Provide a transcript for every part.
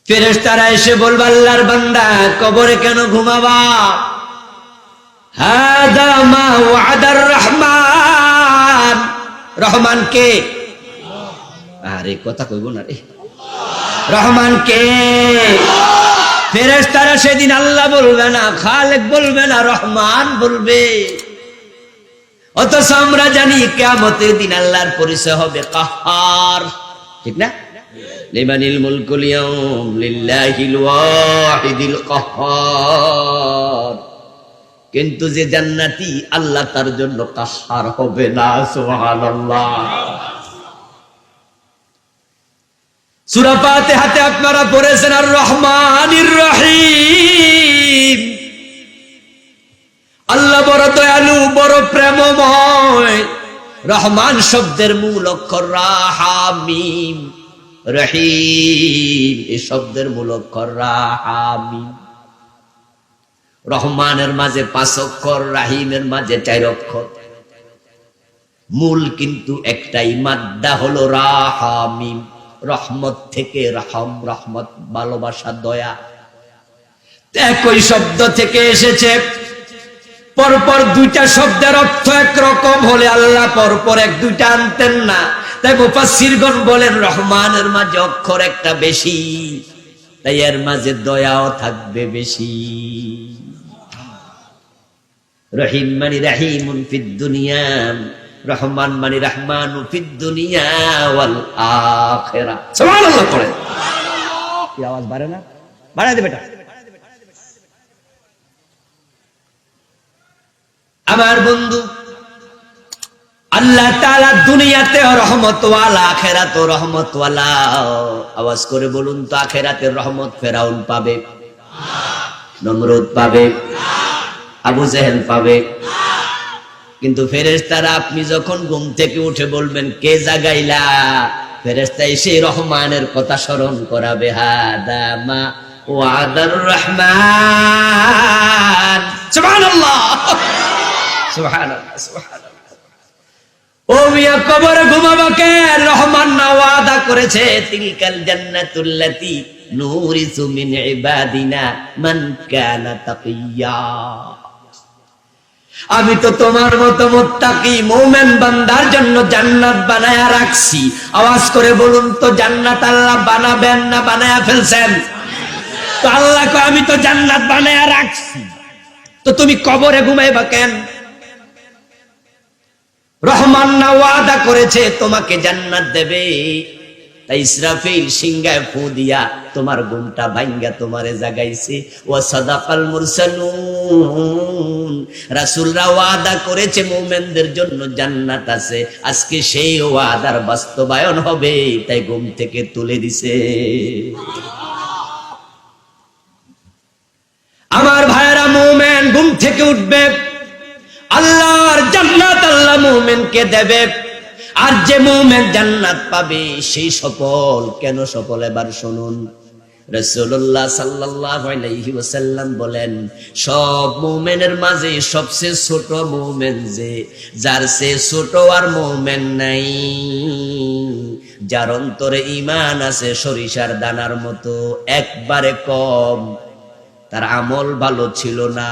ফেরেশতারা এসে বলবে আল্লাহর বান্দা কবরে কেন ঘুমাবা? হাদা মা ওয়াদার রহমান। রহমান কে? আরে কথা কইব না রে। রহমান কে? ফেরেশতারা সেদিন আল্লাহ বলবে না, খালেক বলবে না, রহমান বলবে। অথচ আমরা জানি কিয়ামতের দিন আল্লাহর পরিচয় হবে কাহ্হার, ঠিক না? লিমানিল মুলকুল ইয়াউম লিল্লাহিল ওয়াহিদিল কাহ্হার। কিন্তু যে জান্নাতি আল্লাহ তার জন্য কাহ্হার হবে না। সুবহানাল্লাহ। সূরা ফাতিহাতে আপনারা পড়েছেন আর রহমানির রহিম। আল্লাহ বড় দয়ালু, বড় প্রেমময়। রহমান শব্দের মূল অক্ষর রা হা মিম, রহিম এই শব্দের মূল অক্ষর রা হা মিম। রহমানের মাঝে 5 অক্ষর, রাহিমের মাঝে 4 অক্ষর। মূল কিন্তু একটাই, মাদ্দা হলো রা হা মিম। রহমত থেকে রহম, রহমত ভালোবাসা, দয়া, একই শব্দ থেকে এসেছে। পরপর 2টা শব্দের অর্থ একরকম হলে আল্লাহ পরপর 1-2টা আনতেন না। তাই মুফাসসিরগণ বলেন রহমানের মাঝে অক্ষর একটা বেশি, তাই এর মাঝে দয়াও থাকবে বেশি। রহিম মানে রাহিমুন ফিদ দুনিয়া, রহমান মানে রহমানু ফিদ দুনিয়া ওয়াল আখিরা। সুবহানাল্লাহ পড়ে। কি আওয়াজ বাড়ে না? বাড়াই দে বেটা। আমার বন্ধু, আল্লাহ তাআলা দুনিয়াতে রহমত ওয়ালা, আখিরাতে রহমত ওয়ালা। আওয়াজ করে বলুন তো, আখিরাতের রহমত ফেরাউন পাবে? নমরুদ পাবে? আবু জেহেল পাবে? কিন্তু ফেরেশতারা আপনি যখন ঘুম থেকে উঠে বলবেন কে জাগাইলা, ফেরেশতা এসে রহমানের কথা স্মরণ করাবে। হাদা মা ওয়াদার রহমান। সুবহানাল্লাহ, সুবহানাল্লাহ, সুবহানাল্লাহ। ও মিয়া কবরে ঘুমাবা কে? রহমান না ওয়াদা করেছে তিলকাল জান্নাতুল্লাতী নুরিসু মিন ইবাদিনা মান কানা তাকিয়া। আমি তো তোমার মতো মুত্তাকি মুমিন বান্দার জন্য জান্নাত বানায়া রাখছি। আওয়াজ করে বলুন তো, জান্নাত আল্লাহ বানাবেন না বানায়া ফেলছেন? তো আল্লাহ কয় আমি তো জান্নাত বানায়া রাখছি, তো তুমি কবরে ঘুমাইবা কেন? রহমান না ওয়াদা করেছে তোমাকে জান্নাত দেবে, তাই ইসরাফিল সিংহায় ফু দিয়া তোমার ঘুমটা ভাঙ্গা তোমারে জাগাইছে। ওয়া সাদাকাল মুরসালুন, রাসূলরা ওয়াদা করেছে মুমিনদের জন্য জান্নাত আছে। আজকে সেই ওয়াদার বাস্তবায়ন হবে, তাই ঘুম থেকে তুলে দিছে। আমার ভাইরা, মুমিন ঘুম থেকে উঠবে, আল্লাহর জান্নাত আল্লাহ মুমিনকে দেবে। আর যে মুমিন জান্নাত পাবে সেই সফল। কেন সফল? এবার শুনুন। রাসূলুল্লাহ সাল্লাল্লাহু আলাইহি ওয়াসাল্লাম বলেন, সব মুমিনের মাঝে সবচেয়ে ছোট মুমিন যে, যার চেয়ে ছোট আর মুমিন নাই। যার অন্তরে ঈমান আছে সরিষার দানার মতো, একবারে কম, তার আমল ভালো ছিল না,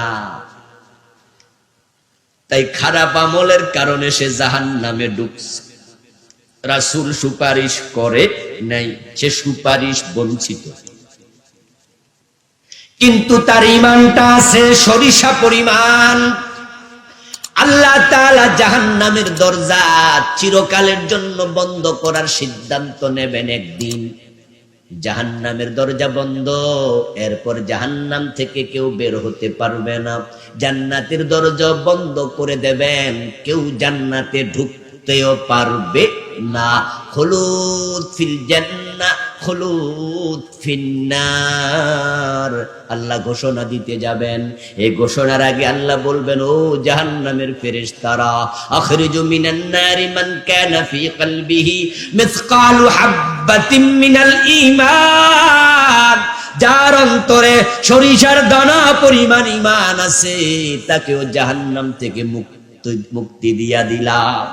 তাই খারাপ আমলের কারণে সে জাহান্নামে ঢুকছে। রাসূল সুপারিশ করে নাই, সে সুপারিশ বঞ্চিত, কিন্তু তার ঈমানটা আছে সরিষা পরিমাণ। আল্লাহ তাআলা জাহান্নামের দরজা চিরকালের জন্য বন্ধ করার সিদ্ধান্ত নেবেন একদিন। জাহান্নামের দরজা বন্ধ, এরপর জাহান্নাম থেকে কেউ বের হতে পারবে না। জান্নাতের দরজা বন্ধ করে দেবেন, কেউ জান্নাতে ঢুকতেও পারবে না। খুলুদ ফিল জান্নাহ খুলুদ ফিন্নার, আল্লাহ ঘোষণা দিতে যাবেন। এই ঘোষণার আগে আল্লাহ বলবেন, ও জাহান্নামের ফেরেশতারা, আখরিজু মিনান নারি মান কানা ফি কলবিহি মিসকালু হাববাতিন মিনাল ঈমান, যার অন্তরে সরিষার দানা পরিমাণ ঈমান আছে, তাকেও জাহান্নাম থেকে মুক্তি দিয়া দিলাম।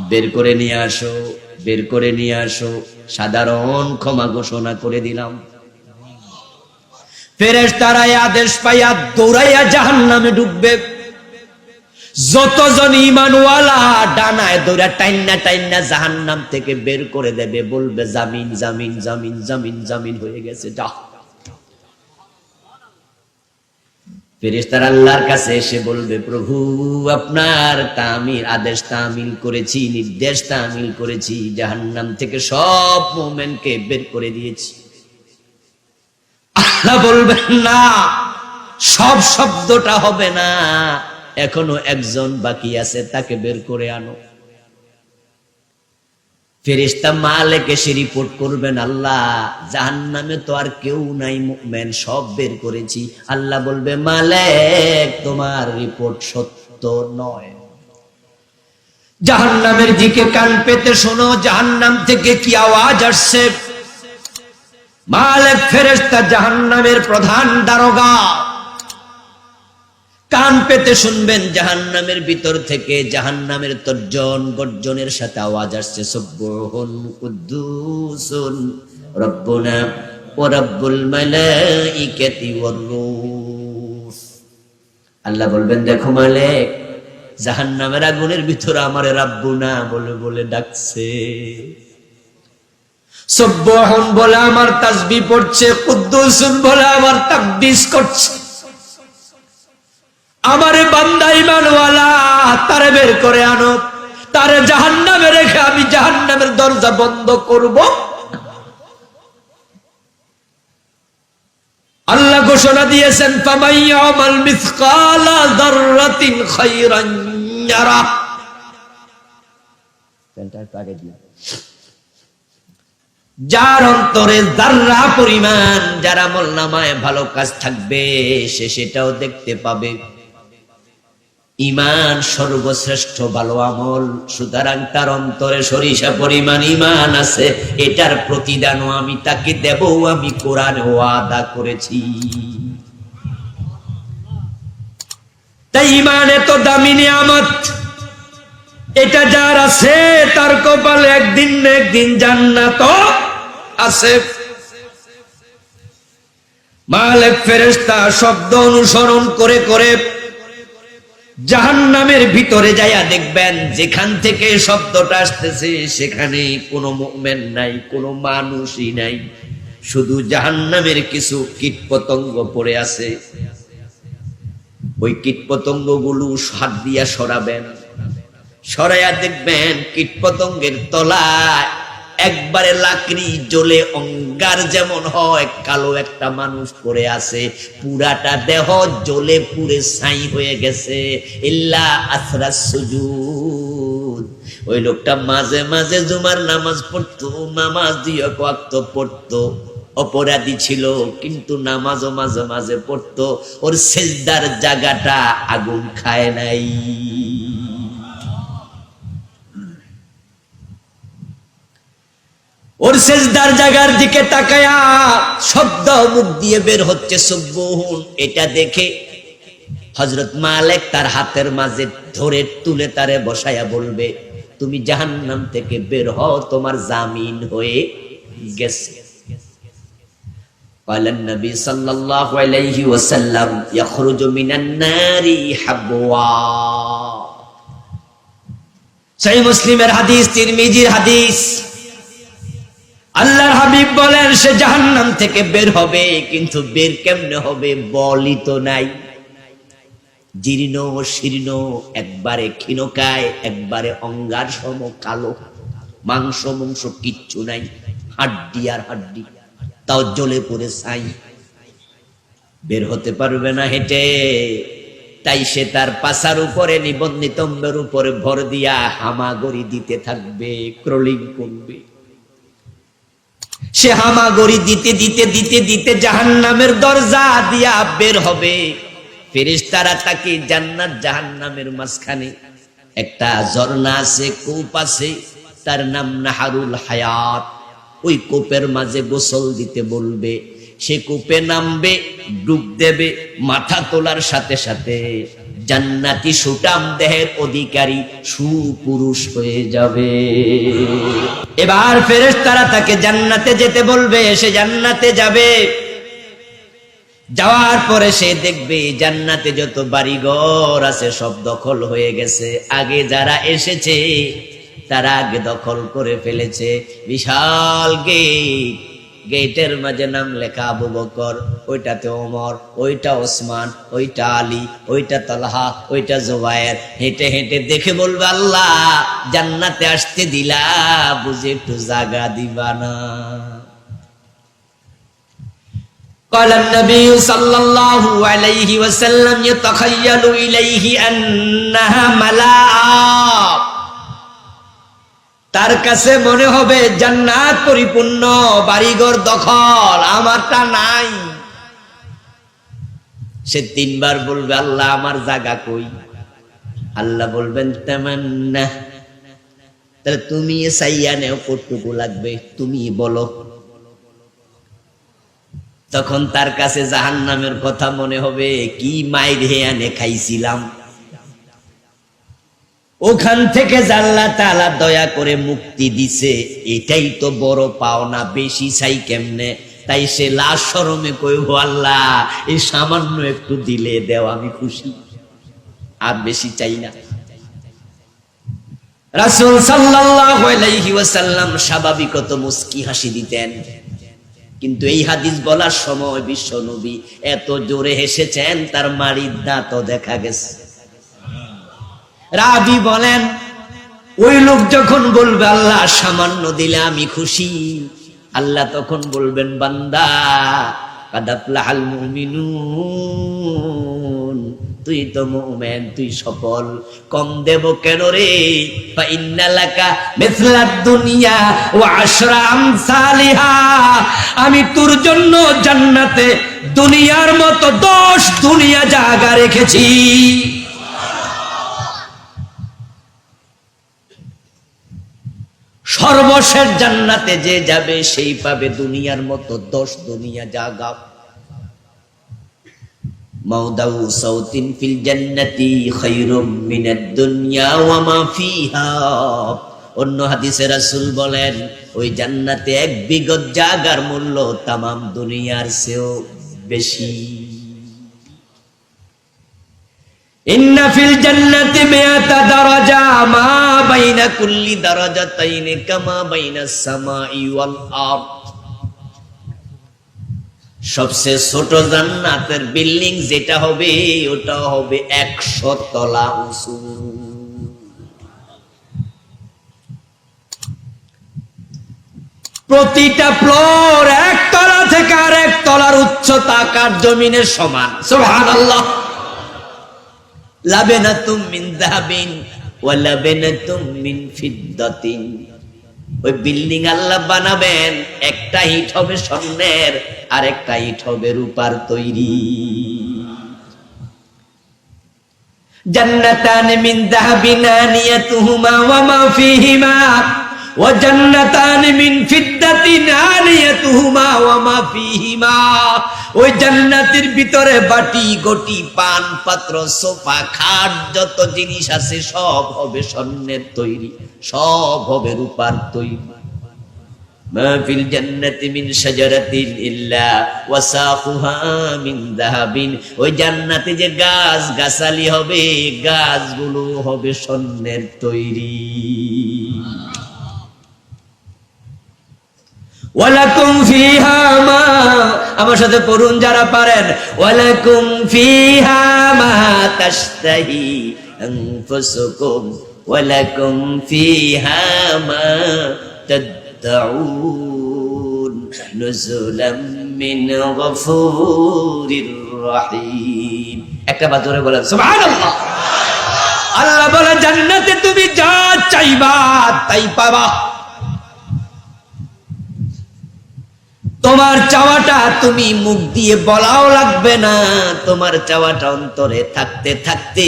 বের করে নিয়ে আসো। বের করে নিয়ে আসো, সাধারণ ক্ষমা ঘোষণা করে দিলাম। ফেরেশতারা আদেশ পাইয়া দৌড়াইয়া জাহান্নামে ঢুকবে। যতজন ঈমানওয়ালা ডানায় দৌড়া টাইন্না টাইন্না জাহান্নাম থেকে বের করে দেবে, বলবে জামিন জামিন জামিন জামিন জামিন হয়ে গেছে, যা। ফেরেশতারা আল্লাহর কাছে এসে বলবে, প্রভু আপনার তামিল আদেশ তামিল করেছি, নির্দেশ তামিল করেছি, জাহান্নাম থেকে সব মুমিনকে বের করে দিয়েছি। আল্লাহ বলবেন না, সব শব্দটা হবে না, এখনো একজন বাকি আছে, তাকে বের করে আনো। ফেরেশতা মালিক এসে রিপোর্ট করবেন, আল্লাহ জাহান্নামে তো আর কেউ নাই, মুমিন সব বের করেছি। আল্লাহ বলবে, মালিক তোমার রিপোর্ট সত্য নয়। জাহান্নামের দিকে কান পেতে শোনো, জাহান্নাম থেকে কি আওয়াজ আসছে। মালিক ফেরেশতা জাহান্নামের প্রধান দারোগা, কান পেতে শুনবেন, জাহান্নামের ভিতর থেকে জাহান্নামের তর্জন গর্জনের সাথে আওয়াজ আসছে, সুবহুন কুদ্দুসুন রব্বুনা ওয়া রাব্বুল মালাইকাতি ওয়ার রূহ। আল্লাহ বলবেন, দেখো মালিক, জাহান্নামের আগুনের ভিতর আমারে রাব্বুনা বলে বলে ডাকছে, সুবহুন বলে আমার তাসবিহ পড়ছে, কুদ্দুসুন বলে আমার তাকদিস করছে। আমারে বান্দা ঈমানওয়ালা, তারে বের করে আনো, তারে জাহান্নামে রেখে আমি জাহান্নামের দরজা বন্ধ করব। আল্লাহ ঘোষণা দিয়েছেন, ফামান ইয়ামাল মিসকালা যাররাতিন খায়রান ইয়ারা। যার অন্তরে যাররা পরিমাণ যার আমলনামায় ভালো কাজ থাকবে, সে সেটাও দেখতে পাবে। ঈমান সর্বশ্রেষ্ঠ ভালো আমল, সুতরাং তার অন্তরে সরিষা পরিমাণ ঈমান আছে, এটার প্রতিদানও আমি তাকে দেব, আমি কোরআনে ওয়াদা করেছি। তাই ঈমান এত দামি নিয়ামত, এটা যার আছে তার কপালে একদিন না একদিন জান্নাত আছে। মালিক ফেরেশতা শব্দ অনুসরণ করে করে জাহান্নামের ভিতরে যাইয়া দেখবেন, যেখান থেকে শব্দটা আসতেছে সেখানে কোনো মুমিন নাই, কোনো মানুষই নাই, শুধু জাহান্নামের কিছু কীটপতঙ্গ পড়ে আছে। ওই কীটপতঙ্গগুলো হাত দিয়া সরাবেন, সরাইয়া দেখবেন কীটপতঙ্গের তলায় একবারে লাকড়ি জ্বলে অঙ্গার যেমন হয়, কালো একটা মানুষ পড়ে আছে, পুরাটা দেহ জ্বলে পুড়ে ছাই হয়ে গেছে। ইল্লা আসরাস সুজুদ, ওই লোকটা মাঝে মাঝে জুমার নামাজ পড়তো, নামাজ দিয়ে ওয়াক্ত পড়তো, অপরাধী ছিল কিন্তু নামাজও মাঝে মাঝে পড়তো, ওর সিজদার জায়গাটা আগুন খায় নাই। ওর সেজদার জায়গার দিকে তাকায়া শব্দ মুখ দিয়ে বের হচ্ছে সুবহুন। এটা দেখে হযরত মালিক তার হাতের মাঝে ধরে তুলে তারে বসায়া বলবে, তুমি জাহান্নাম থেকে বের হও, তোমার জামিন হয়ে গেছে। قال النبي صلى الله عليه وسلم يخرج من النار حبوا। সহিহ মুসলিমের হাদিস, তিরমিজির হাদিস। আল্লাহর হাবিব বলেন, সে জাহান্নাম থেকে বের হবে, কিন্তু বের কেমনে হবে বলই তো নাই। জীর্ণ শীর্ণ, একবারে ক্ষীণকায়, একবারে অঙ্গার সম কালো, মাংস মাংস কিচ্ছু নাই, হাড্ডি আর হাড্ডি, তাও জ্বলে পড়ে ছাই, বের হতে পারবে না হেঁটে। তাই সে তার পাছার উপরে নিবন্ধিতম্বের উপরে ভর দিয়া হামাগড়ি দিতে থাকবে, ক্রলিং করবে। সে হামাগড়ি দিতে দিতে দিতে দিতে জাহান্নামের দরজা দিয়া বের হবে। ফেরেশতারা তাকে জান্নাত জাহান্নামের মাঝখানে একটা ঝর্ণা আছে, কূপ আছে, তার নাম নাহারুল হায়াত। ওই কূপের মাঝে গোসল দিতে বলবে, সে কূপে নামবে, ডুব দেবে, মাথা তোলার সাথে সাথে জান্নাতি সুটাম দেহের অধিকারী সুপুরুষ হয়ে যাবে। এবার ফেরেশতারা তাকে জান্নাতে যেতে বলবে, সে জান্নাতে যাবে। যাওয়ার পরে সে দেখবে জান্নাতে যত বাড়িঘর আছে সব দখল হয়ে গেছে। আগে যারা এসেছে তারা আগে দখল করে ফেলেছে। বিশাল গেট, গেটের মাঝে নাম লেখা আবু বকর, ওইটাতে ওমর, ওইটা ওসমান, ওইটা আলী, ওইটা তালহা, ওইটা জুবায়ের। হেঁটে হেঁটে দেখে বলবে, আল্লাহ জান্নাতে আসতে দিলা, বুঝে একটু জায়গা দিবা না? قال النبي صلى الله عليه وسلم يتخيل إليه أنها ملاء। তার কাছে মনে হবে জান্নাত পরিপূর্ণ, বাড়িঘর দখল, আমারটা নাই। সে তিনবার বলবে, আল্লাহ আমার জায়গা কই? আল্লাহ বলবেন, তামান্না, তাহলে তুমি চাইয়া নেও কতটুকু লাগবে, তুমি বলো। তখন তার কাছে জাহান্নামের কথা মনে হবে, কি মাইর হেয়ানে খাইছিলাম। ওখান থেকে আল্লাহ তাআলা দয়া করে মুক্তি দিছে, এটাই তো বড় পাওনা, বেশি চাই কেমনে? তাই সে লাশ শরমে কইব, আল্লাহ এই সামান্য একটু দিলে দেও, আমি খুশি, আর বেশি চাই না। রাসূল সাল্লাল্লাহু আলাইহি ওয়াসাল্লাম স্বাভাবিকত মুস্কি হাসি দিতেন, কিন্তু এই হাদিস বলার সময় বিশ্ব নবী এত জোরে হেসেছেন তার মাড়ির দাঁতও দেখা গেছে। রাবি বলেন, ওই লোক যখন বলবে আল্লাহ সামান্য দিলে আমি খুশি, আল্লাহ তখন বলবেন, বান্দা কাদ আফলাহাল মুমিনুন, তুই তো মুমিন, তুই সফল। কম দেব কেন রে? ফা ইন্নালাকা মিসলাদ দুনিয়া ওয়া আশরা আমসালিহা, আমি তোর জন্য জান্নাতে দুনিয়ার মতো 10 দুনিয়া জায়গা রেখেছি। সর্বশেষ জান্নাতে যে যাবে সেই পাবে দুনিয়ার মতো 10 দুনিয়া জায়গা। মাউদাউ সাউতিন ফিল জান্নাতি খায়রুম মিনাদ দুনিয়া ওয়া মা ফিহা। অন্য হাদিসে রাসূল বলেন, ওই জান্নাতে 1 বিগত জায়গার মূল্য तमाम দুনিয়ার চেয়েও বেশি। ইন্না ফিল জান্নাতি মিআতা দারাজা মা বাইনা কুল্লি দারাজাতাইনি কামা বাইনাস সামাই ওয়াল আরদ। সবচেয়ে ছোট জান্নাতের বিল্ডিং যেটা হবে ওটা হবে 100 তলা উঁচু। প্রতিটা ফ্লোর 1 তলা থেকে আরেক তলার উচ্চতা আকাশ জমিনের সমান। সুবহানাল্লাহ। লাবেনাতুম মিন যাহাবিন ওয়া লাবেনাতুম মিন ফিদ্দাতিন। ওই বিল্ডিং আল্লাহ বানাবেন, একটা ইট হবে স্বর্ণের আর একটা ইট হবে রূপার তৈরি। জান্নাতান মিন যাহাবিন আনিয়াতুহুমা ওয়া মা ফীহিমা ওয়া জান্নাতান মিন ফিদ্দাতিন আনিয়াতুহুমা ওয়া মা ফীহিমা। ওই জান্নাতের ভিতরে বাটি গটি পান পাত্র সোফা খাট যত জিনিস আছে সব হবে স্বর্ণের তৈরি, সব হবে রূপার তৈরি। মা ফিল জান্নাতি মিন শাজারাতিন ইল্লা ওয়াসাফুহা মিন যাহাবিন। ওই জান্নাতে যে গাছ গাছালি হবে গাছগুলো হবে স্বর্ণের তৈরি। ওয়ালাকুম ফিহা মা, আমার সাথে পড়ুন যারা পারেন, ওয়ালাকুম ফিহা মা তাশতাহি আনফুসুকুম ওয়ালাকুম ফিহা মা তাদউন নুজুলাম মিন গফুরির রহিম। একটা বার জোরে বলেন সুবহানাল্লাহ। আল্লাহ বলে জান্নাতে তুমি যা চাইবা তাই পাবা। তোমার চাওয়াটা তুমি মুখ দিয়ে বলাও লাগবে না, তোমার চাওয়াটা অন্তরে থাকতে থাকতে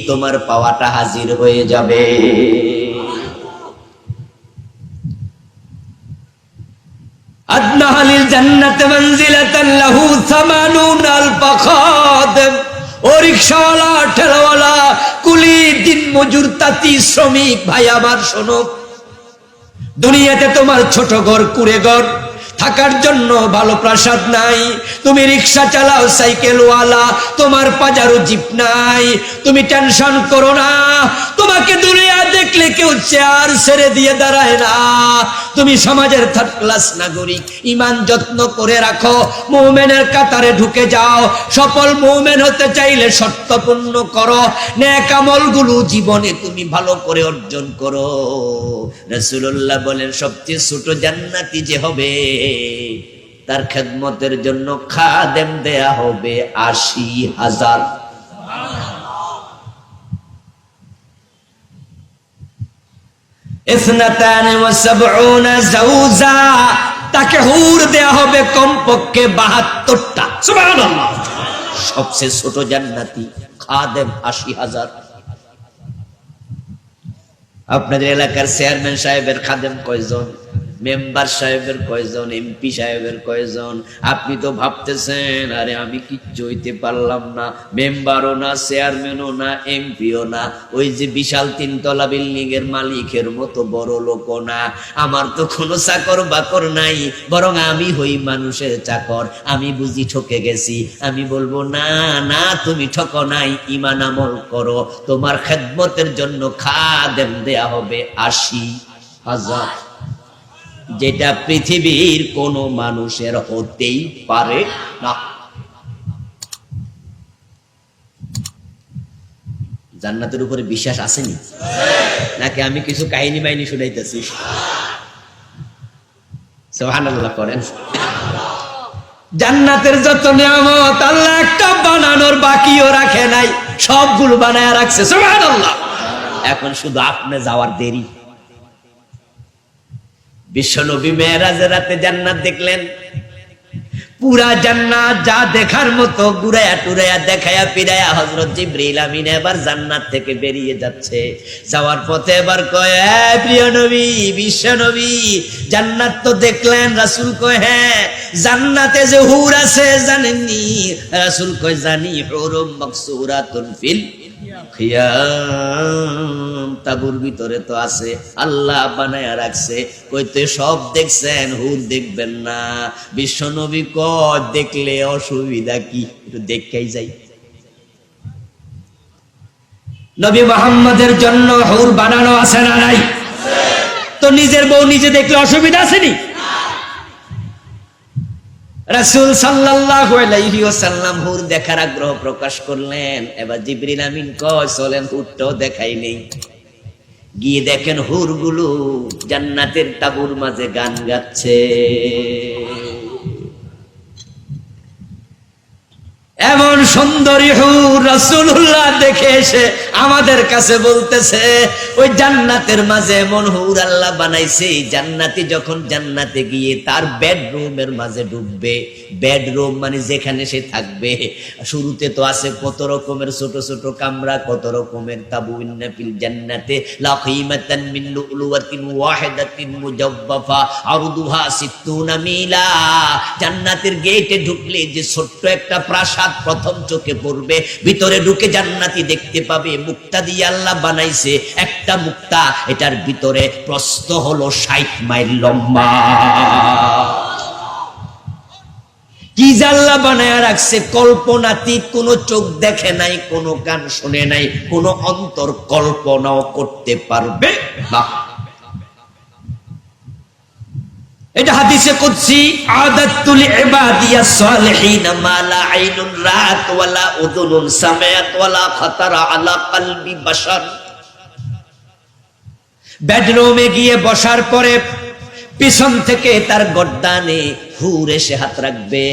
তোমার পাওয়াটা হাজির হয়ে যাবে। আদনা আলিল জান্নাতি মানজিলাতান লাহু 80 আলফ খাদিম। ওর রিকশাওয়ালা, ঠেলাওয়ালা, কুলি, দিন মজুর, তাঁতি, শ্রমিক ভাই আমার শোনো, দুনিয়াতে তোমার ছোট ঘর, কুড়ে ঘর, থাকার জন্য ভালো প্রাসাদ নাই। তুমি রিকশা চালাও, সাইকেলওয়ালা, তোমার পাজারো জিপ নাই। তুমি টেনশন করো না, তোমাকে দুনিয়া দেখলে কেউ চেয়ার ছেড়ে দিয়ে দাঁড়ায় না। তুমি সমাজের থার্ড ক্লাস নাগরিক, ইমান যত্ন করে রাখো, মুমিনের কাতারে ঢুকে যাও। সফল মুমিন হতে চাইলে শর্ত পূর্ণ করো, নেক আমলগুলো জীবনে তুমি ভালো করে অর্জন করো। রাসূলুল্লাহ বলেন সবচেয়ে ছোট জান্নাতি যে হবে তার খেদমতের জন্য খাদেম দেয়া হবে ৮০,০০০। ইসনাতানি ওয়া সাবউনা জাওজা, তাকে হুর দেয়া হবে কমপক্ষে ৭২টা। সুবহানাল্লাহ। সবচেয়ে ছোট জান্নাতি খাদেম ৮০,০০০। আপনাদের এলাকার চেয়ারম্যান সাহেবের খাদেম কয়জন? মেম্বার সাহেবের কয়জন? এমপি সাহেবের কয়জন? আপনি তো ভাবতেছেন আরে আমি কিচ্ছু হইতে পারলাম না, মেম্বারও না, চেয়ারম্যানও না, এমপিও না, ওই যে বিশাল ৩ তলা বিল্ডিং এর মালিকের মতো বড় লোকও না, আমার তো কোনো চাকর বাকর নাই, বরং আমি হই মানুষের চাকর, আমি বুঝি ঠকে গেছি। আমি বলবো না না, তুমি ঠকো নাই, ঈমান আমল করো, তোমার খেদমতের জন্য খাদেম দেয়া হবে ৮০,০০০, যেটা পৃথিবীর কোন মানুষের হতেই পারে না। জান্নাতের উপরে বিশ্বাস আসেনি নাকি আমি কিছু কাহিনী বাহিনী শুনাইতেছি? সুবহানাল্লাহ করেন। জান্নাতের যত নিয়ামত আল্লাহ একটা বানানোর বাকিও রাখে নাই, সবগুলো বানায় রাখছে। সুবহানাল্লাহ। এখন শুধু আপনি যাওয়ার দেরি। বিশ্বনবী মেরাজের রাতে জান্নাত দেখলেন, পুরা জান্নাত যা দেখার মতো ঘুরায়া টুরায়া দেখায়া পিরায়া হযরত জিবরিল আমিন এবার জান্নাত থেকে বেরিয়ে যাচ্ছে। যাওয়ার পথে এবার কয়, প্রিয় নবী, বিশ্বনবী, জান্নাত তো দেখলেন? রাসূল কয়, হ্যাঁ। জান্নাতে যে হুর আছে জানেননি? রাসূল কয়, জানি। হুরুম মাকসুরাতুন ফিল খিয়াম, তাবুর ভিতরে তো আছে, আল্লাহ বানায়া রাখছে। কইতে সব দেখছেন, হুর দেখবেন না? বিশ্বনবী কয়, দেখলে অসুবিধা কি, একটু দেখাই যাই। নবী মুহাম্মদের জন্য হুর বানানো আছে না নাই? তো নিজের বউ নিজে দেখলে অসুবিধা আছেনি? রাসূল সাল্লাল্লাহু আলাইহি ওয়াসাল্লাম হুর দেখার আগ্রহ প্রকাশ করলেন। এবার জিবরিল আমিন কয়, চলেন হুরটাও দেখাই নেই। গিয়ে দেখেন হুরগুলো জান্নাতের তাঁবুর মাঝে গান গাচ্ছে। এমন সুন্দরী হুর রাসূলুল্লাহ দেখে এসে আমাদের কাছে বলতেছে, ওই জান্নাতের মাঝে এমন হুর আল্লাহ বানাইছে, জান্নাতি যখন জান্নাতে গিয়ে তার বেডরুমের মাঝে ঢুকবে, বেডরুম মানে যেখানে সে থাকবে, শুরুতে তো আছে কত রকমের ছোট ছোট কামরা, কত রকমের তাবু। ইন্না ফিল জান্নাতি লাকিমাতান মিন লুলুওয়াতিন ওয়াহিদাতিন মুজাব্বাফা আরদুহা ৬০ মিলা। জান্নাতের গেটে ঢুকলে যে ছোট্ট একটা প্রাসাদ প্রথম চোখে পড়বে, ভিতরে ঢুকে জান্নাতি দেখতে পাবে মুক্তা দিয়ে আল্লাহ বানাইছে একটা মুক্তা, এটার ভিতরে প্রস্থ হলো ৬০ মাইল লম্বা। কি আল্লাহ বানায়া রাখছে, কল্পনাতীত। কোন চোখ দেখে নাই, কোন কান শুনে নাই, কোন অন্তর কল্পনাও করতে পারবে না। এটা হাদিসে কুদসি, আদাতুল ইবাদিয়াস সালিহিন মা লা আইনুন রাত ওয়ালা উযুনুন সামাআত ওয়ালা খাতারা আলা কলবি বাশার। বেডরুমে গিয়ে বসার পরে পিছন থেকে তার গর্দানে হুর এসে হাত রাখবে,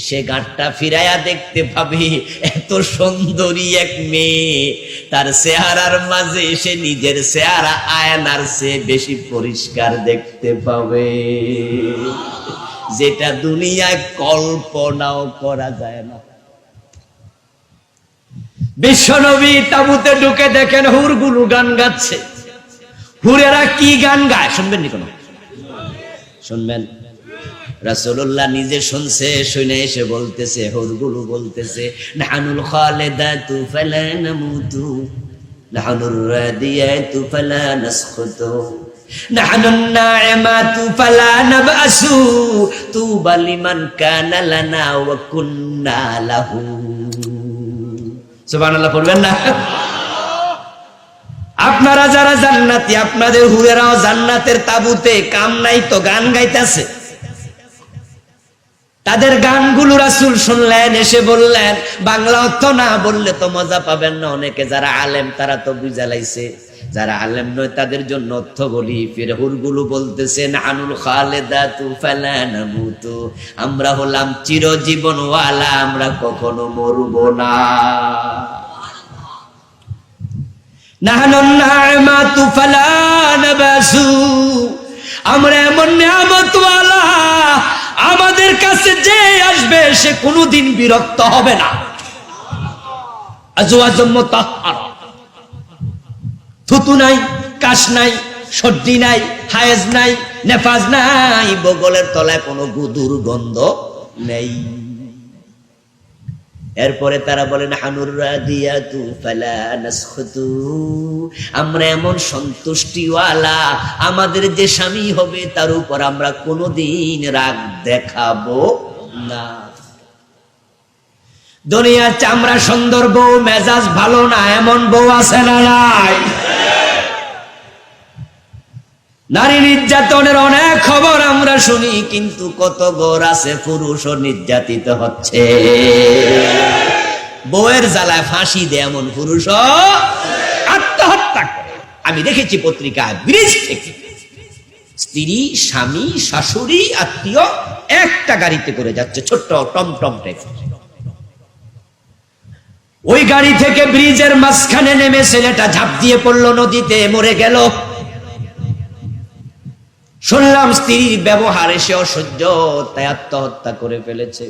সে গাঁটটা ফিরাইয়া দেখতে পাবে এত সুন্দরী এক মেয়ে, তার চেহারার মাঝে সে নিজের চেহারা আয়নার চেয়ে বেশি পরিষ্কার দেখতে পাবে, যেটা দুনিয়ায় কল্পনাও করা যায় না। বিশ্বনবী তাঁবুতে ঢুকে দেখেন হুরগুলো গান গাচ্ছে। হুরেরা কি গান গায় শুনবেন নি? কোনো শুনবেন? রাসূলুল্লাহ নিজে শুনছে, শুনে এসে বলতেছে, হুরগুলো বলতেছে, নাহানুল খালিদাতু ফালা নামুতু, নাহানুর রাদিয়াতু ফালা নাসখুতু, নাহানুন নাইমাতু ফালা নাবআসু, তুবা লিমান কানা লানা ওয়া কুন্না লাহু। সুবহানাল্লাহ পড়বেন না? আপনারা যারা জান্নাতি, আপনাদের হুরেরাও জান্নাতের তাবুতে, কাম নাই তো গান গাইতেছে। তাদের গানগুলো রাসূল শুনলেন, এসে বললেন, বাংলা অর্থ না বললে তো মজা পাবেন না। অনেকে যারা আলেম তারা তো বুঝালাইছে, যারা আলেম নয় তাদের জন্য অর্থ বলি। ফির হুরগুলো বলতেছেন, আনুল খালিদাতু ফালা নামুতু, আমরা হলাম চিরজীবন ওয়ালা, আমরা কখনো মরব না। নাহানুন নাইমাতু ফালা নাবাসু, আমরা এমন নিয়ামত ওয়ালা, আমাদের কাছে যে আসবে সে কোনোদিন বিরক্ত হবে না। আজওয়াজুম মুতাহহারা, থুতু নাই, কাশ নাই, সর্দি নাই, হায়েজ নাই, নেফাজ নাই, বগলের তলায় কোনো দুর্গন্ধ নেই। এরপরে তারা বলেন, হানুর রাদিয়াতু ফালা নাসখুতু, আমরা এমন সন্তুষ্টিওয়ালা, আমাদের যে স্বামী হবে তার উপর আমরা কোনোদিন রাগ দেখাবো না। দুনিয়ার চামড়া সুন্দর বউ, মেজাজ ভালো না এমন বউ আছে না নাই? নারী নির্যাতনের অনেক খবর আমরা শুনি, কিন্তু কত ঘর আছে পুরুষও নির্যাতিত হচ্ছে। বউয়ের জ্বালায় ফাঁসি দেয় এমন পুরুষও আত্মহত্যা করে। আমি দেখেছি পত্রিকায়, ব্রিজ থেকে স্ত্রী, স্বামী, শাশুড়ি, আত্মীয় একটা গাড়িতে করে যাচ্ছে, ছোট্ট টমটম টাইপের। ওই গাড়ি থেকে ব্রিজের মাঝখানে নেমে ছেলেটা ঝাঁপ দিয়ে পড়লো নদীতে, মরে গেল। শুনলাম স্ত্রীর ব্যবহার এসে অসহ্য, তাই আত্মহত্যা করে ফেলেছে।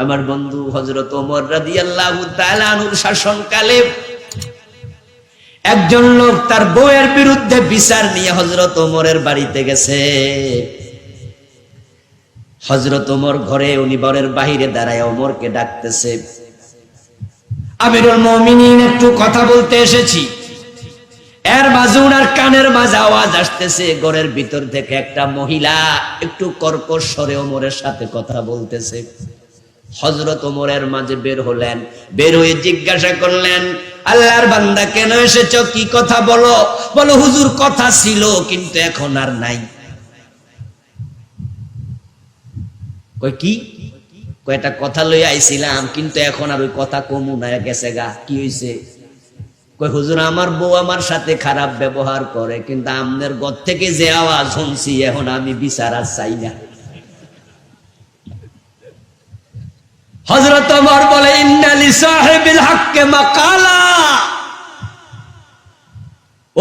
আমার বন্ধু হযরত ওমর রাদিয়াল্লাহু তাআলা আনহুর শাসনকালে একজন লোক তার বউয়ের বিরুদ্ধে বিচার নিয়ে হযরত ওমরের বাড়িতে গেছে। হযরত ওমর ঘরে, উনি ঘরের বাহিরে দাঁড়ায় ওমরকে ডাকতেছে, আমিরুল মুমিনিন একটু কথা বলতে এসেছি। এর মাঝে উনার কানের মাঝে আওয়াজ আসতেছে, ঘরের ভিতর থেকে একটা মহিলা একটু কর্কশ স্বরে ওমরের সাথে কথা বলতেছে। হযরত ওমরের মাঝে বের হলেন, বের হয়ে জিজ্ঞাসা করলেন, আল্লাহর বান্দা কেন এসেছো, কি কথা বলো? বলো হুজুর কথা ছিল কিন্তু এখন আর নাই। কই কি? কয়টা কথা লইয়া আইছিলাম কিন্তু এখন আর ওই কথা কমু না, গেছে গা। কি হইছে? কই হুজুর আমার বউ আমার সাথে খারাপ ব্যবহার করে, কিন্তু আমনের ঘর থেকে যে আওয়াজ শুনছি এখন আমি বিচার আর চাই না। হযরত ওমর বলে, ইন্না লিসাহিবিল হক্কে মাকালা,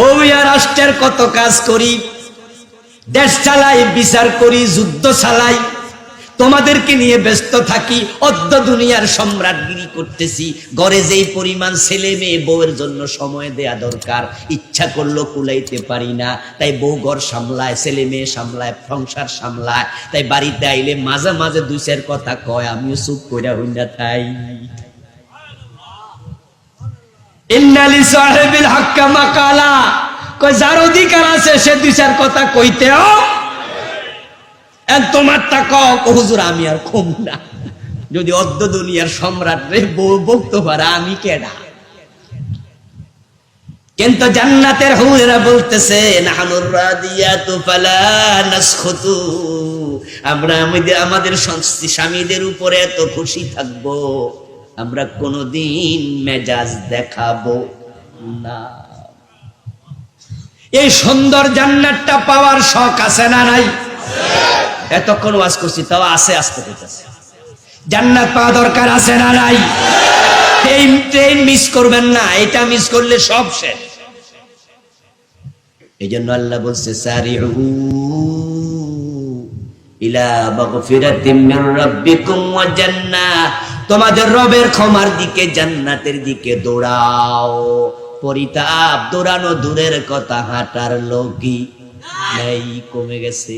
ও ইয়া রাষ্ট্রের কত কাজ করি, দেশ চালাই, বিচার করি, যুদ্ধ চালাই, তোমাদেরকে নিয়ে ব্যস্ত থাকি, অদ্য দুনিয়ার সম্রাটগিরি করতেছি। ঘরে যেই পরিমাণ ছেলে মেয়ে, বউয়ের জন্য সময় দেয়া দরকার, ইচ্ছা করলো কুলাইতে পারি না। তাই বউ ঘর সামলায়, ছেলে মেয়ে সামলায়, সংসার সামলায়। তাই বাড়িতে আইলে মাঝে মাঝে দুই চার কথা কয়, আমিও চুপ কইরা হইনা তাই। ইন্না লিসাহিবিল হক্কা মাকালা, কই যার অধিকার আছে সে দুই চার কথা কইতেও, তোমার তা কও হুজুর আমি আর কম না। যদি অদ্য দুনিয়ার সম্রাট রে বউ বলতে পারে, আমি কেডা? কিন্তু জান্নাতের হুরেরা বলতেছে, নাহানুর রাদিয়াতু ফালা নাসখুতু, আমরা আমাদের স্বামীদের উপরে এত খুশি থাকবো, আমরা কোনদিন মেজাজ দেখাবো না। এই সুন্দর জান্নাতটা পাওয়ার শখ আছে না নাই? এতক্ষণ ওয়াজ করছি, তাও আছে, আসতে পেতেছে। জান্নাত পাওয়া দরকার আছে না নাই? এই ট্রেন মিস করবেন না, এটা মিস করলে সব শেষ। এই জন্য আল্লাহ বলছে, সারিউ ইলা মাগফিরাতিম মির রাব্বিকুম ওয়া জান্নাহ, তোমাদের রবের ক্ষমার দিকে, জান্নাতের দিকে দৌড়াও। পরিতাপ, দৌড়ানো দূরের কথা, হাঁটার লোকই নাই, কমে গেছে।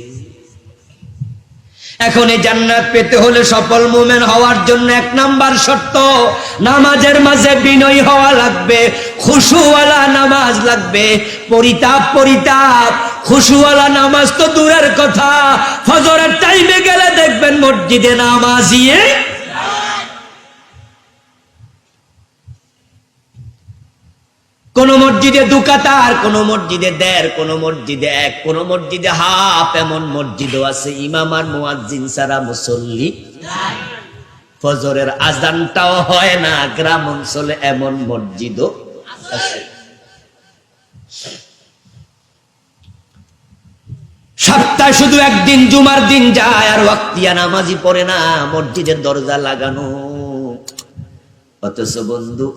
এখন এই জান্নাত পেতে হলে সফল মুমিন হওয়ার জন্য 1 নাম্বার শর্ত, নামাজের মাঝে বিনয়ী হওয়া লাগবে, খুশুওয়ালা নামাজ লাগবে। পরিতাপ খুশুওয়ালা নামাজ তো দূরের কথা, ফজরের টাইমে গেলে দেখবেন মসজিদে নামাজিয়ে কোন মসজিদে 2 কাতার, কোন মসজিদে 1.5, কোন মসজিদে 1, কোন মসজিদে হাফ, এমন মসজিদও আছে ইমাম আর মুয়াজ্জিন ছাড়া মুসল্লি নাই। ফজরের আজানটাও হয় না, গ্রাম অঞ্চলে এমন মসজিদও আছে। সপ্তাহে শুধু একদিন জুমার দিন যায় আর ওয়াক্তিয়া নামাজি পড়ে না, মসজিদের দরজা লাগানো। অথচ বন্ধু,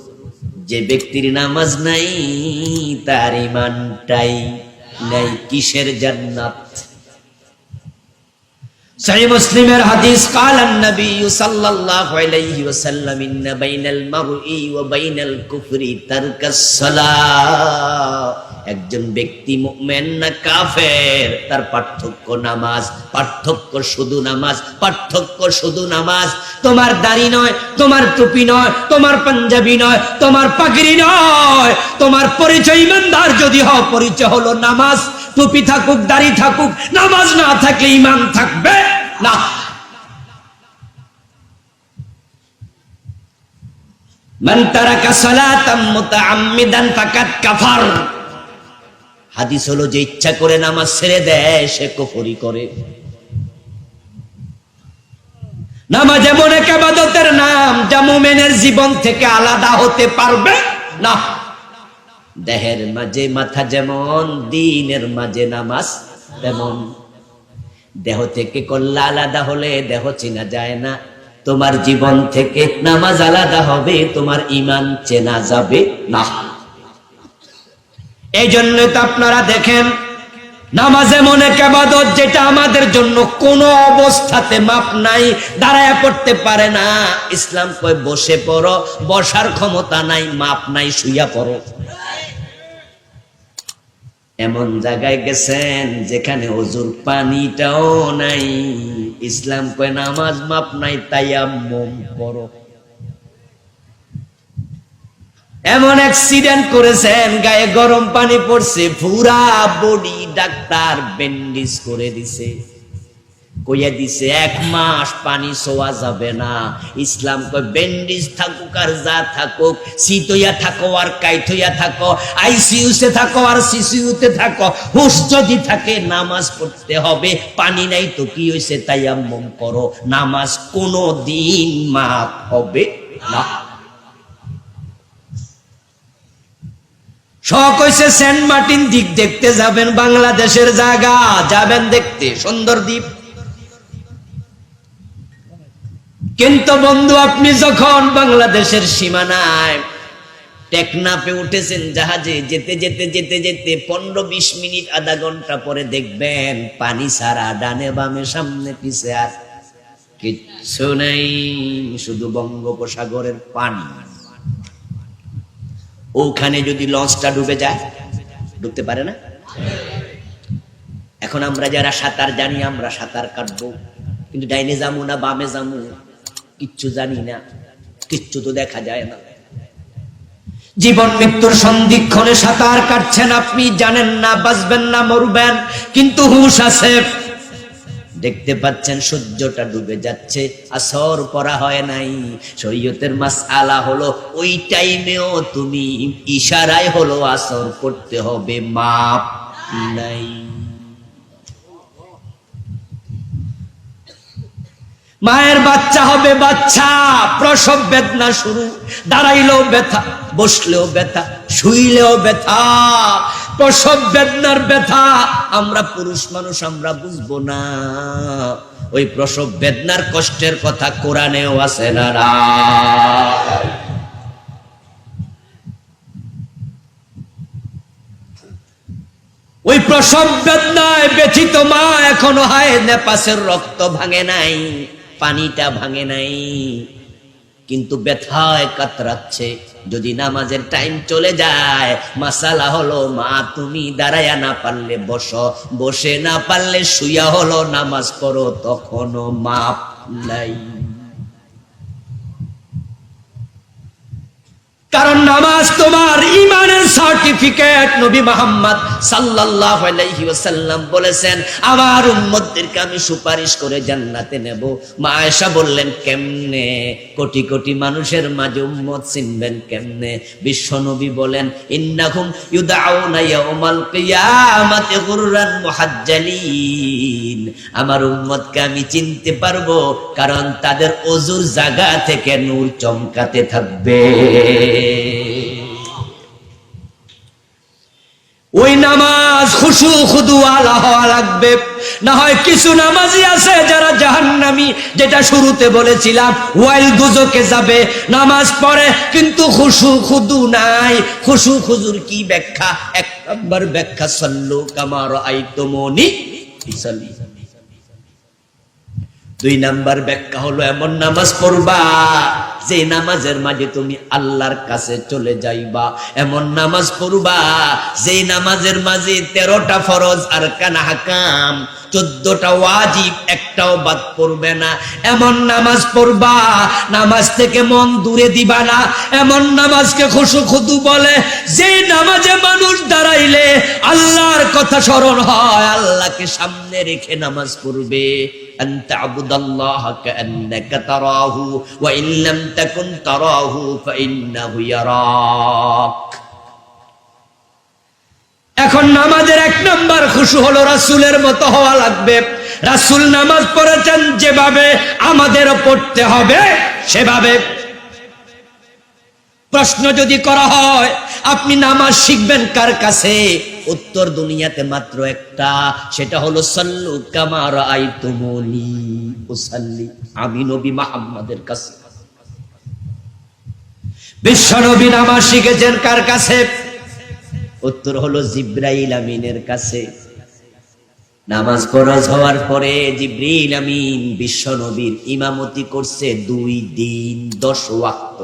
যে ব্যক্তির নামাজ নাই তার ঈমানটাই নাই, কিসের জান্নাত? সহিহ মুসলিমের হাদিস, কালান নবী সাল্লাল্লাহু আলাইহি ওয়াসাল্লাম, ইন্না বাইনাল মারই ওয়া বাইনাল কুফরি তারকাস সালাহ। একজন ব্যক্তি মুমিন না কাফের তার পার্থক্য নামাজ, পার্থক্য শুধু নামাজ, পার্থক্য শুধু নামাজ। তোমার দাড়ি নয়, তোমার টুপি নয়, তোমার পাঞ্জাবি নয়, তোমার পাগড়ি নয়, তোমার পরিচয় ইমানদার যদি হও, পরিচয় হলো নামাজ। টুপি থাকুক, দাড়ি থাকুক, নামাজ না থাকলে ঈমান থাকবে না। মান তারাকা সালাতাম মুতাআম্মিদান ফাকাদ কাফার। হাদিস হলো, যে ইচ্ছা করে নামাজ ছেড়ে দেয় সে কুফরি করে। নামাজ এমন এক ইবাদতের নাম যা মুমিনের জীবন থেকে আলাদা হতে পারবে না। দেহের মাঝে মাথা যেমন, দ্বীনের মাঝে নামাজ তেমন। দেহ থেকে কল্লা আলাদা হলে দেহ চেনা যায় না। তোমার জীবন থেকে নামাজ আলাদা হবে, তোমার ঈমান চেনা যাবে না। এই জন্য তো আপনারা দেখেন, নামাজ এমন এক ইবাদত যেটা আমাদের জন্য কোনো অবস্থাতে মাপ নাই, দাঁড়ায় পড়তে পারে না। ইসলাম কয় বসে পড়ো, বসার ক্ষমতা নাই, মাপ নাই, শুইয়া পড়ো। এমন জায়গায় গেছেন যেখানে ওযুর পানিটাও নাই, ইসলাম কয় নামাজ মাপ নাই, তায়াম্মুম করো। এমন অ্যাক্সিডেন্ট করেছেন, গায়ে গরম পানি পড়ছে, পুরা বডি ডাক্তার ব্যান্ডেজ করে দিছে, কইয়া দিছে 1 মাস পানি ছোঁয়া যাবে না। ইসলাম কয় ব্যান্ডেজ থাকুক আর যা থাকুক, শীতইয়া থাকো আর কাইথইয়া থাকো, আইসিইউতে থাকো আর সিসিইউতে থাকো, হুঁশ যদি থাকে নামাজ পড়তে হবে। পানি নাই তো কি হইছে, তায়াম্মুম করো, নামাজ কোনো দিন মাফ হবে না। শখ হইছে সেন্ট মার্টিন দ্বীপ দেখতে যাবেন, বাংলাদেশের জায়গা, যাবেন দেখতে, সুন্দর দ্বীপ। কিন্তু বন্ধু, আপনি যখন বাংলাদেশের সীমানায় টেকনাফে উঠেছেন জাহাজে, যেতে যেতে যেতে যেতে 15-20 মিনিট, আধা ঘন্টা পরে দেখবেন পানি ছাড়া, ডানে বামে সামনে পিছে আর কিচ্ছু নেই, শুধু বঙ্গোপসাগরের পানি। ওখানে যদি লঞ্চটা ডুবে যায়, ডুবতে পারে না। এখন আমরা যারা সাঁতার জানি, আমরা সাঁতার কাটবো, কিন্তু ডাইনে যাবো না বামে যাবো কিচ্ছু জানি না, কিচ্ছু তো দেখা যায় না। জীবন মৃত্যুর সন্ধিক্ষণে সাঁতার কাটছেন, আপনি জানেন না বাঁচবেন না মরবেন, কিন্তু হুঁশ আছে। দেখতে পাচ্ছেন সূর্যটা ডুবে যাচ্ছে, আসর পড়া হয় নাই। শরীয়তের মাসআলা হলো ওই টাইমেও তুমি ইশারায় হলো আসর পড়তে হবে, মাপ নাই। মায়ের বাচ্চা হবে, বাচ্চা প্রসব বেদনা শুরু, দাঁড়াইলেও ব্যথা, বসলেও ব্যথা, শুইলেও ব্যথা, প্রসব বেদনার ব্যথা। আমরা পুরুষ মানুষ, আমরা বুঝবো না। ওই প্রসব বেদনার কষ্টের কথা কোরআনেও আছে না? ওই প্রসব বেদনায় ব্যথিত মা এখনো হায় নেপাসের রক্ত ভাঙে নাই, পানিটা ভাঙে নাই, কিন্তু ব্যথায় কাতরাচ্ছে। যদি নামাজের টাইম চলে যায়, মাসালা হলো মা তুমি দাঁড়ায়া না পারলে বসো, বসে না পারলে শুয়া হলো নামাজ পড়ো, তখনও মাপ নাই। কারণ নামাজ তোমার ঈমানের সার্টিফিকেট। নবী মুহাম্মদ সাল্লাল্লাহু আলাইহি ওয়াসাল্লাম বলেছেন, আমার উম্মতদেরকে আমি সুপারিশ করে জান্নাতে নেব। মা আয়েশা বললেন, কেমনে? কোটি কোটি মানুষের মাঝে উম্মত চিনবেন কেমনে? বিশ্ব নবী বলেন, ইন্নাহুম ইউদাউনা ইয়াউমাল কিয়ামাতি গুররান মুহাজ্জালিন। আমার উম্মতকে আমি চিনতে পারবো কারণ তাদের ওযুর জায়গা থেকে নূর চমকাতে থাকবে। ওই নামাজ খুশু খুদু আলা হওয়া লাগবে। না হয় কিছু নামাজি আছে যারা জাহান্নামী, যেটা শুরুতে বলেছিলাম, ওয়াইল দুজকে যাবে, নামাজ পড়ে কিন্তু খুশু খুদু নাই। খুশু খুজুর কি ব্যাখ্যা? এক নম্বর ব্যাখ্যা, সাল্লু কামা রাআইতুমুনি উসাল্লি। দুই নাম্বার ব্যাখ্যা হলো এমন নামাজ পড়বা যে নামাজের মাঝে তুমি আল্লাহর কাছে চলে যাইবা। এমন নামাজ পড়বা যে নামাজের মাঝে 13টা ফরজ আর কানা হাকাম, 14টা ওয়াজিব, একটাও বাদ পড়বে না। এমন নামাজ পড়বা নামাজ থেকে মন দূরে দিবা না। এমন নামাজকে খুশু খুদু বলে যে নামাজে মানুষ দাঁড়াইলে আল্লাহর কথা স্মরণ হয়, আল্লাহকে সামনে রেখে নামাজ পড়বে। أن تعبد الله كأنك تراه وإن لم تكن تراه فإنه يراك। এখন নামাজের এক নাম্বার খুশু হলো রাসূলের মতো হওয়া লাগবে। রাসূল নামাজ পড়েছেন যেভাবে, আমাদেরও পড়তে হবে সেভাবে। প্রশ্ন যদি করা হয় আপনি নামাজ শিখবেন কার কাছে, উত্তর দুনিয়াতে মাত্র একটা, সেটা হলো সাল্লু কামা রাআইতুমুনি উসাল্লি। আমি নবী মুহাম্মদের কাছে। বিশ্ব নবী নামাজ শিখেছেন কার কাছে? উত্তর হলো জিবরাইল আমিনের কাছে। নামাজ ফরজ হওয়ার পরে জিবরিল আমিন বিশ্ব নবীর ইমামতি করছে 2 দিন 10 ওয়াক্ত।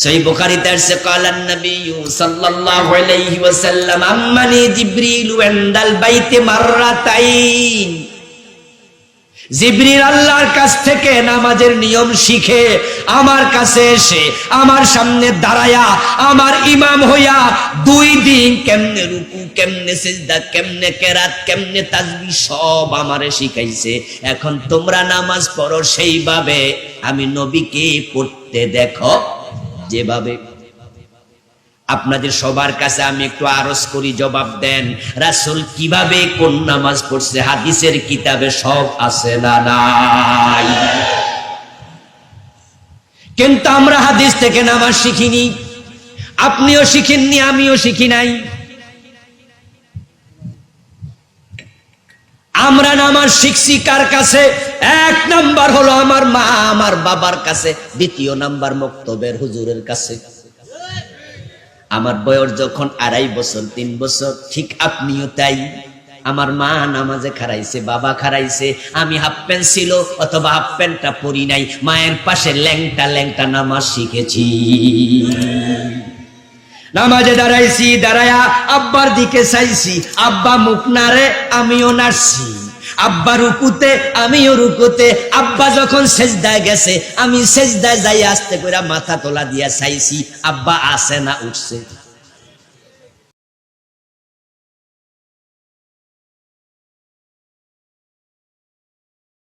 সহিহ বুখারীতে আছে, ক্বালান নবী সাল্লাল্লাহু আলাইহি ওয়াসাল্লাম, আম্মানি জিবরিল ইনদাল বাইতি মাররাতাইন। জিবরিল আল্লাহর কাছ থেকে নামাজের নিয়ম শিখে আমার কাছে এসে আমার সামনে দাঁড়ায়া আমার ইমাম হইয়া 2 দিন কেমনে রুকু, কেমনে সিজদা, কেমনে কেরাত, কেমনে তাসবিহ সব আমারে শিখাইছে। এখন তোমরা নামাজ পড়ো সেইভাবে। আমি নবীকে পড়তে দেখো যেভাবে। আপনাদের সবার কাছে আমি একটু আরজ করি, জবাব দেন। রাসূল কিভাবে কোন নামাজ পড়ছে হাদিসের কিতাবে সব আছে না নাই? কিন্তু আমরা হাদিস থেকে নামাজ শিখিনি, আপনিও শিখেননি, আমিও শিখি নাই। আমরা নামাজ শিখছি কার কাছে? এক নাম্বার হলো আমার মা আমার বাবার কাছে, দ্বিতীয় নাম্বার মক্তবের হুজুরের কাছে। আমার বয়স যখন 2.5 বছর 3 বছর, ঠিক আপনিও তাই। আমার মা নামাজে খাড়াইছে, বাবা খাড়াইছে, আমি হাফ প্যান্ট ছিল অথবা হাফ প্যান্টটা পরি নাই, মায়ের পাশে ল্যাংটা ল্যাংটা নামাজ শিখেছি। নামাজে দাঁড়াইছি, দাঁড়ায়া আব্বার দিকে চাইছি, আব্বা মুখ নাড়ে আমিও নাড়ছি। আব্বা রুকুতে আমিও রুকুতে। আব্বা যখন সেজদায় গেছে আমি সেজদায় যাই আস্তে করে মাথা তোলা দিয়া চাইছি আব্বা আছে না উঠছে।